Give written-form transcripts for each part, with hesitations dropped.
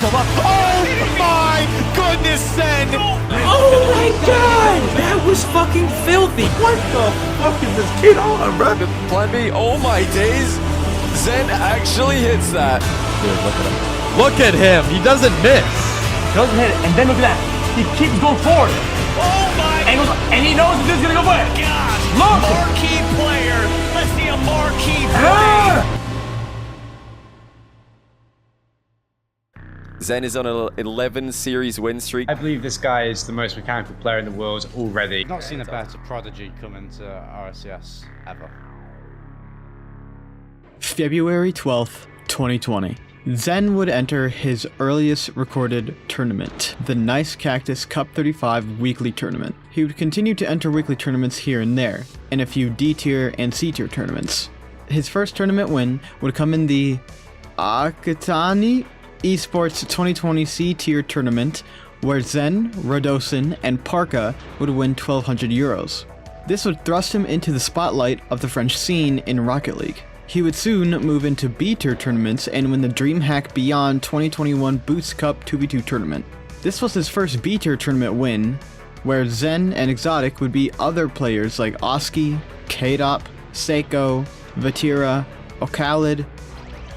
still up. Oh my goodness, Zen! Oh my god! That was fucking filthy! What the fuck is this kid on, bro? Plan B, oh my days! Zen actually hits that. Dude, look at him. Look at him! He doesn't miss! Doesn't hit it, and then look at that. He keeps going forward. Oh my And he knows that this is gonna go away. gosh! Look! Marquee player! Let's see a marquee play! Zen is on an 11 series win streak. I believe this guy is the most mechanical player in the world already. Not seen a better prodigy come into RCS ever. February 12th, 2020. Zen would enter his earliest recorded tournament, the Nice Cactus Cup 35 weekly tournament. He would continue to enter weekly tournaments here and there, and a few D tier and C tier tournaments. His first tournament win would come in the Akatani Esports 2020 C tier tournament, where Zen, Radahn, and Parka would win 1,200 euros. This would thrust him into the spotlight of the French scene in Rocket League. He would soon move into B-tier tournaments and win the DreamHack Beyond 2021 Boost Cup 2v2 tournament. This was his first B-tier tournament win, where Zen and Exotic would beat other players like Oski, K-Dop, Seiko, Vatira, Okalid,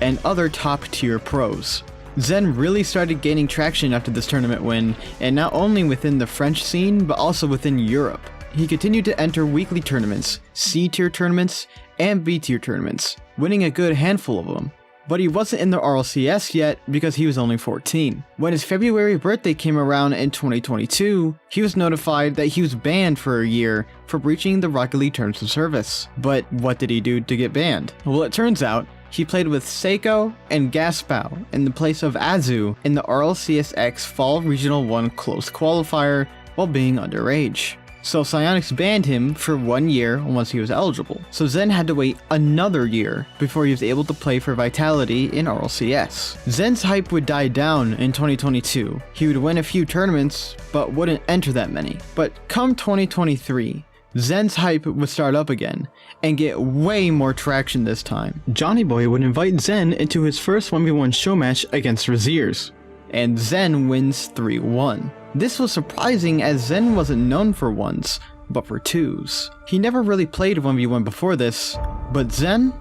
and other top-tier pros. Zen really started gaining traction after this tournament win, and not only within the French scene, but also within Europe. He continued to enter weekly tournaments, C-tier tournaments, and B-tier tournaments, winning a good handful of them. But he wasn't in the RLCS yet because he was only 14. When his February birthday came around in 2022, he was notified that he was banned for a year for breaching the Rocket League terms of service. But what did he do to get banned? Well, it turns out he played with Seiko and Gaspao in the place of Azu in the RLCSX Fall Regional 1 close qualifier while being underage. So Psyonix banned him for 1 year once he was eligible. So Zen had to wait another year before he was able to play for Vitality in RLCS. Zen's hype would die down in 2022. He would win a few tournaments, but wouldn't enter that many. But come 2023, Zen's hype would start up again, and get way more traction this time. Johnny Boy would invite Zen into his first 1v1 show match against Raziers, and Zen wins 3-1. This was surprising as Zen wasn't known for ones, but for twos. He never really played 1v1 before this, but Zen?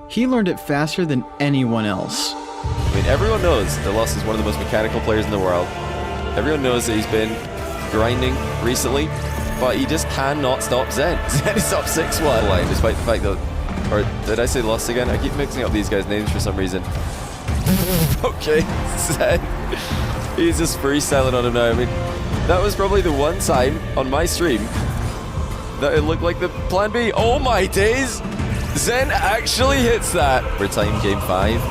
He learned it faster than anyone else. I mean, everyone knows that Lost is one of the most mechanical players in the world. Everyone knows that he's been grinding recently, but he just cannot stop Zen. Zen is up 6-1, despite the fact that... Or did I say Lost again? I keep mixing up these guys' names for some reason. Okay, Zen. He's just freestyling on him now. I mean, that was probably the one time on my stream that it looked like the plan B. Oh my days! Zen actually hits that. We're time game 5,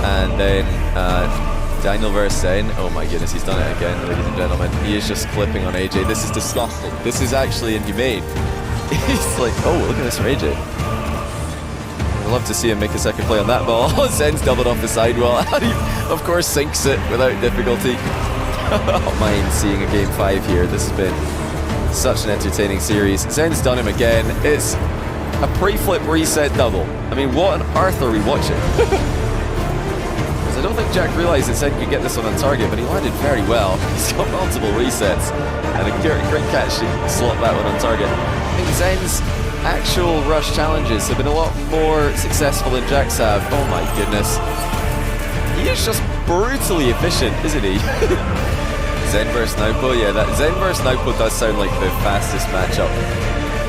and then Daniel versus Zen. Oh my goodness, he's done it again, ladies and gentlemen. He is just clipping on AJ. This is disgusting. This is actually inhumane. He's like, oh, look at this from AJ. I'd love to see him make a second play on that ball. Zen's doubled off the sidewall. He, of course, sinks it without difficulty. I don't mind seeing a game 5 here. This has been such an entertaining series. Zen's done him again. It's a pre-flip reset double. I mean, what on earth are we watching? Because I don't think Jack realized that Zen could get this one on target, but he landed very well. He's got multiple resets, and a great catch to slot that one on target. I think Zen's actual rush challenges have been a lot more successful than Jack's have. Oh my goodness. He is just brutally efficient, isn't he? Zen vs Naupo, yeah, that Zen vs Naupo does sound like the fastest matchup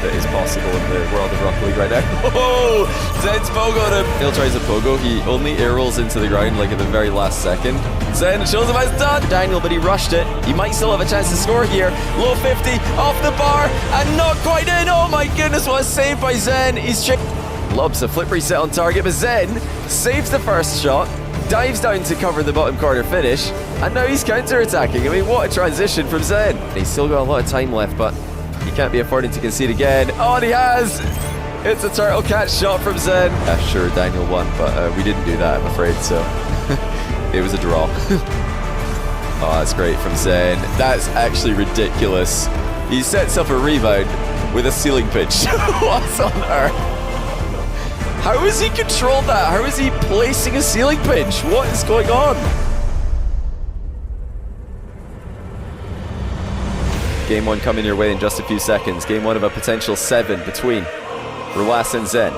that is possible in the world of Rocket League right now. Oh, Zen's pogo on him. Neil tries a pogo, he only air rolls into the ground like at the very last second. Zen shows him how it's done. Daniel, but he rushed it. He might still have a chance to score here. Low 50, off the bar, and not quite in. Oh my goodness, what a save by Zen. He's lobs a flip reset on target, but Zen saves the first shot, dives down to cover the bottom corner finish, and now he's counter-attacking. I mean, what a transition from Zen. He's still got a lot of time left, but he can't be affording to concede again. Oh, and he has! It's a turtle catch shot from Zen. Sure, Daniel won, but we didn't do that, I'm afraid, so it was a draw. Oh, that's great from Zen. That's actually ridiculous. He sets up a rebound with a ceiling pitch. What on earth? How has he controlled that? How is he placing a ceiling pitch? What is going on? Game 1 coming your way in just a few seconds. Game 1 of a potential 7 between Ruas and Zen.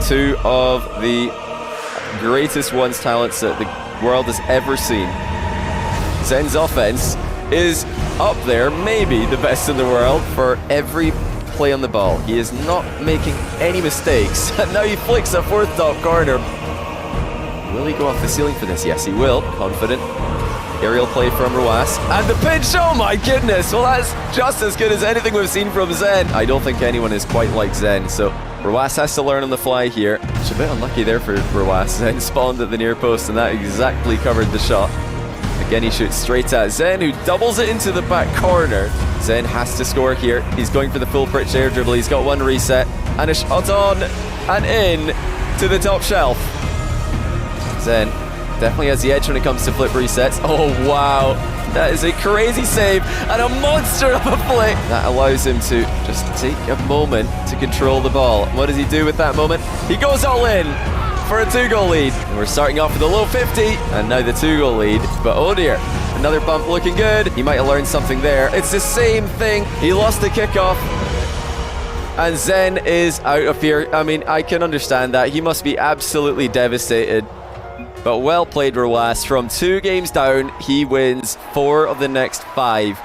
Two of the greatest ones talents that the world has ever seen. Zen's offense is up there, maybe the best in the world for every play on the ball. He is not making any mistakes. And now he flicks a fourth top corner. Will he go off the ceiling for this? Yes, he will. Confident. Aerial play from Ruas. And the pinch, oh my goodness! Well, that's just as good as anything we've seen from Zen. I don't think anyone is quite like Zen, so Ruas has to learn on the fly here. It's a bit unlucky there for Ruas. Zen spawned at the near post and that exactly covered the shot. Again, he shoots straight at Zen, who doubles it into the back corner. Zen has to score here. He's going for the full pitch air dribble. He's got one reset and a shot on and in to the top shelf. Zen definitely has the edge when it comes to flip resets. Oh, wow. That is a crazy save and a monster of a flick. That allows him to just take a moment to control the ball. What does he do with that moment? He goes all in for a 2-goal lead. And we're starting off with a low 50 and now the 2-goal lead. But oh dear, another bump looking good. He might have learned something there. It's the same thing. He lost the kickoff. And Zen is out of here. I mean, I can understand that. He must be absolutely devastated. But well played, Ruas. From 2 games down, he wins 4 of the next 5,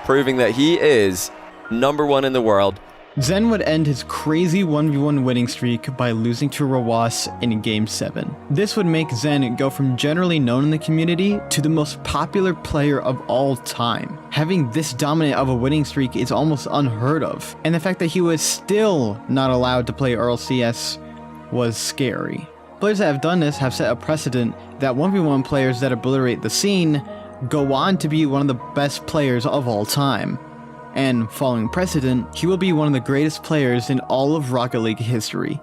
proving that he is #1 in the world. Zen would end his crazy 1v1 winning streak by losing to Ruas in Game 7. This would make Zen go from generally known in the community to the most popular player of all time. Having this dominant of a winning streak is almost unheard of, and the fact that he was still not allowed to play RLCS was scary. Players that have done this have set a precedent that 1v1 players that obliterate the scene go on to be one of the best players of all time. And following precedent, he will be one of the greatest players in all of Rocket League history.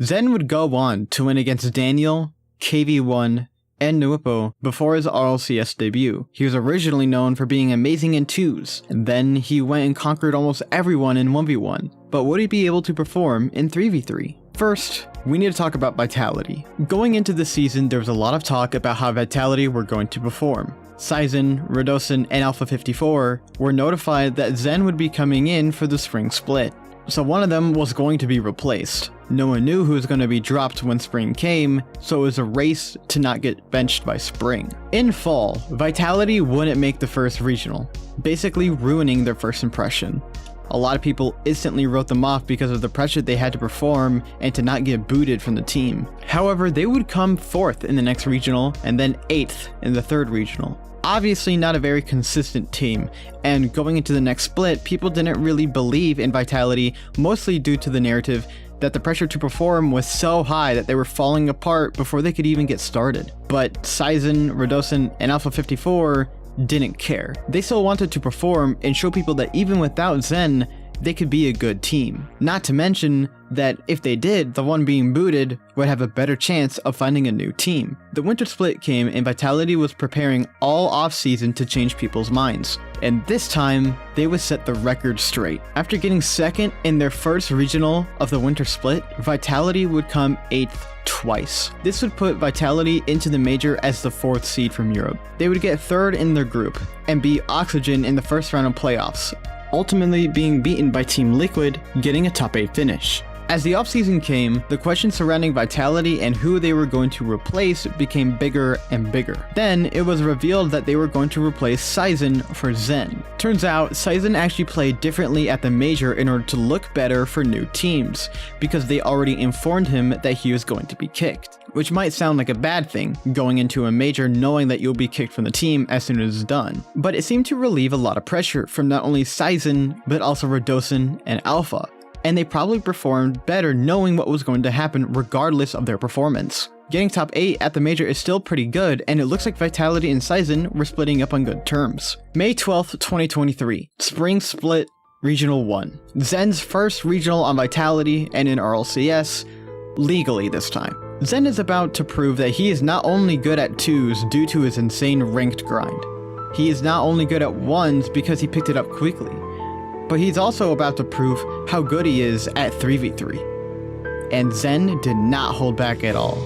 Zen would go on to win against Daniel, KV1, and Nuipo before his RLCS debut. He was originally known for being amazing in 2s, and then he went and conquered almost everyone in 1v1. But would he be able to perform in 3v3? First, we need to talk about Vitality. Going into the season, there was a lot of talk about how Vitality were going to perform. Sizen, Radahn, and Alpha 54 were notified that Zen would be coming in for the spring split. So one of them was going to be replaced. No one knew who was going to be dropped when spring came, so it was a race to not get benched by spring. In fall, Vitality wouldn't make the first regional, basically ruining their first impression. A lot of people instantly wrote them off because of the pressure they had to perform and to not get booted from the team. However, they would come 4th in the next regional and then 8th in the 3rd regional. Obviously not a very consistent team, and going into the next split, people didn't really believe in Vitality, mostly due to the narrative that the pressure to perform was so high that they were falling apart before they could even get started. But Sizen, Radahn, and Alpha 54 didn't care. They still wanted to perform and show people that even without Zen, they could be a good team. Not to mention that if they did, the one being booted would have a better chance of finding a new team. The winter split came and Vitality was preparing all off-season to change people's minds. And this time, they would set the record straight. After getting 2nd in their first regional of the winter split, Vitality would come 8th twice. This would put Vitality into the major as the 4th seed from Europe. They would get 3rd in their group and beat Oxygen in the first round of playoffs, ultimately being beaten by Team Liquid, getting a top 8 finish. As the offseason came, the questions surrounding Vitality and who they were going to replace became bigger and bigger. Then, it was revealed that they were going to replace Sizen for Zen. Turns out, Sizen actually played differently at the major in order to look better for new teams, because they already informed him that he was going to be kicked. Which might sound like a bad thing, going into a major knowing that you'll be kicked from the team as soon as it's done. But it seemed to relieve a lot of pressure from not only Sizen, but also Radahn and Alpha. And they probably performed better knowing what was going to happen regardless of their performance. Getting top 8 at the major is still pretty good, and it looks like Vitality and Sizen were splitting up on good terms. May 12th, 2023, Spring Split Regional 1. Zen's first regional on Vitality and in RLCS, legally this time. Zen is about to prove that he is not only good at 2s due to his insane ranked grind. He is not only good at 1s because he picked it up quickly, but he's also about to prove how good he is at 3v3. And Zen did not hold back at all.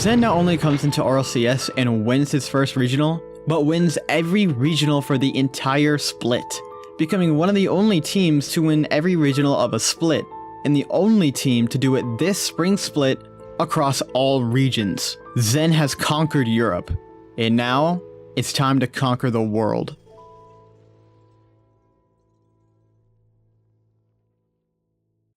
Zen not only comes into RLCS and wins his first regional, but wins every regional for the entire split, becoming one of the only teams to win every regional of a split, and the only team to do it this spring split across all regions. Zen has conquered Europe, and now it's time to conquer the world.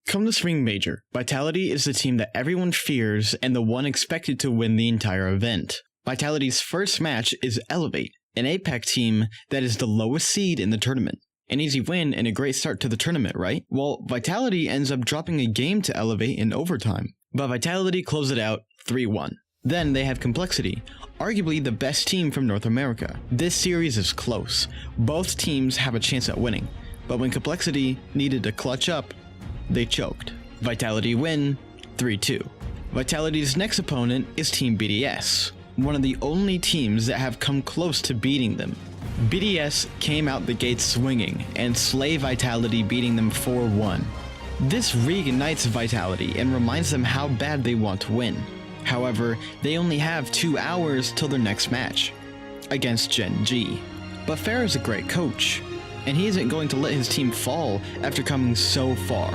Come the Spring Major, Vitality is the team that everyone fears and the one expected to win the entire event. Vitality's first match is Elevate, an APAC team that is the lowest seed in the tournament. An easy win and a great start to the tournament, right? Well, Vitality ends up dropping a game to Elevate in overtime, but Vitality closed it out 3-1. Then they have Complexity, arguably the best team from North America. This series is close. Both teams have a chance at winning, but when Complexity needed to clutch up, they choked. Vitality win 3-2. Vitality's next opponent is Team BDS, one of the only teams that have come close to beating them. BDS came out the gate swinging and slay Vitality, beating them 4-1. This reignites Vitality and reminds them how bad they want to win. However, they only have 2 hours till their next match, against Gen G. But Fair is a great coach, and he isn't going to let his team fall after coming so far.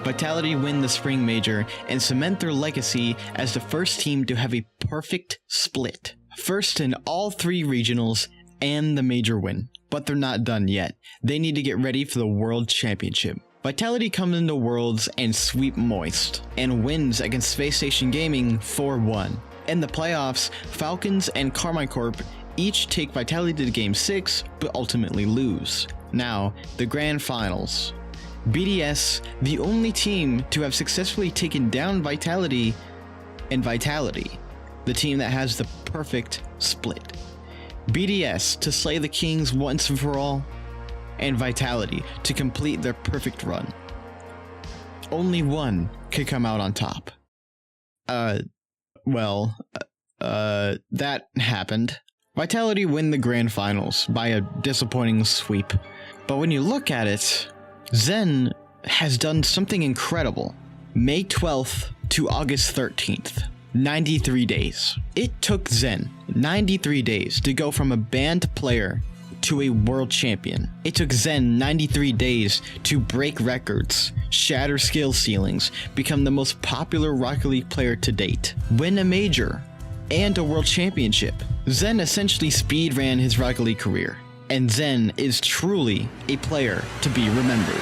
Vitality win the Spring Major and cement their legacy as the first team to have a perfect split. First in all 3 regionals and the major win. But they're not done yet. They need to get ready for the World Championship. Vitality comes into Worlds and sweep Moist, and wins against Space Station Gaming 4-1. In the playoffs, Falcons and Carmine Corp each take Vitality to Game 6, but ultimately lose. Now, the Grand Finals. BDS, the only team to have successfully taken down Vitality, and Vitality, the team that has the perfect split. BDS to slay the Kings once and for all, and Vitality to complete their perfect run. Only one could come out on top. That happened. Vitality win the Grand Finals by a disappointing sweep. But when you look at it, Zen has done something incredible. May 12th to August 13th, 93 days. It took Zen 93 days to go from a banned player to a world champion. It took Zen 93 days to break records, shatter skill ceilings, become the most popular Rocket League player to date, win a major, and a world championship. Zen essentially speedran his Rocket League career, and Zen is truly a player to be remembered.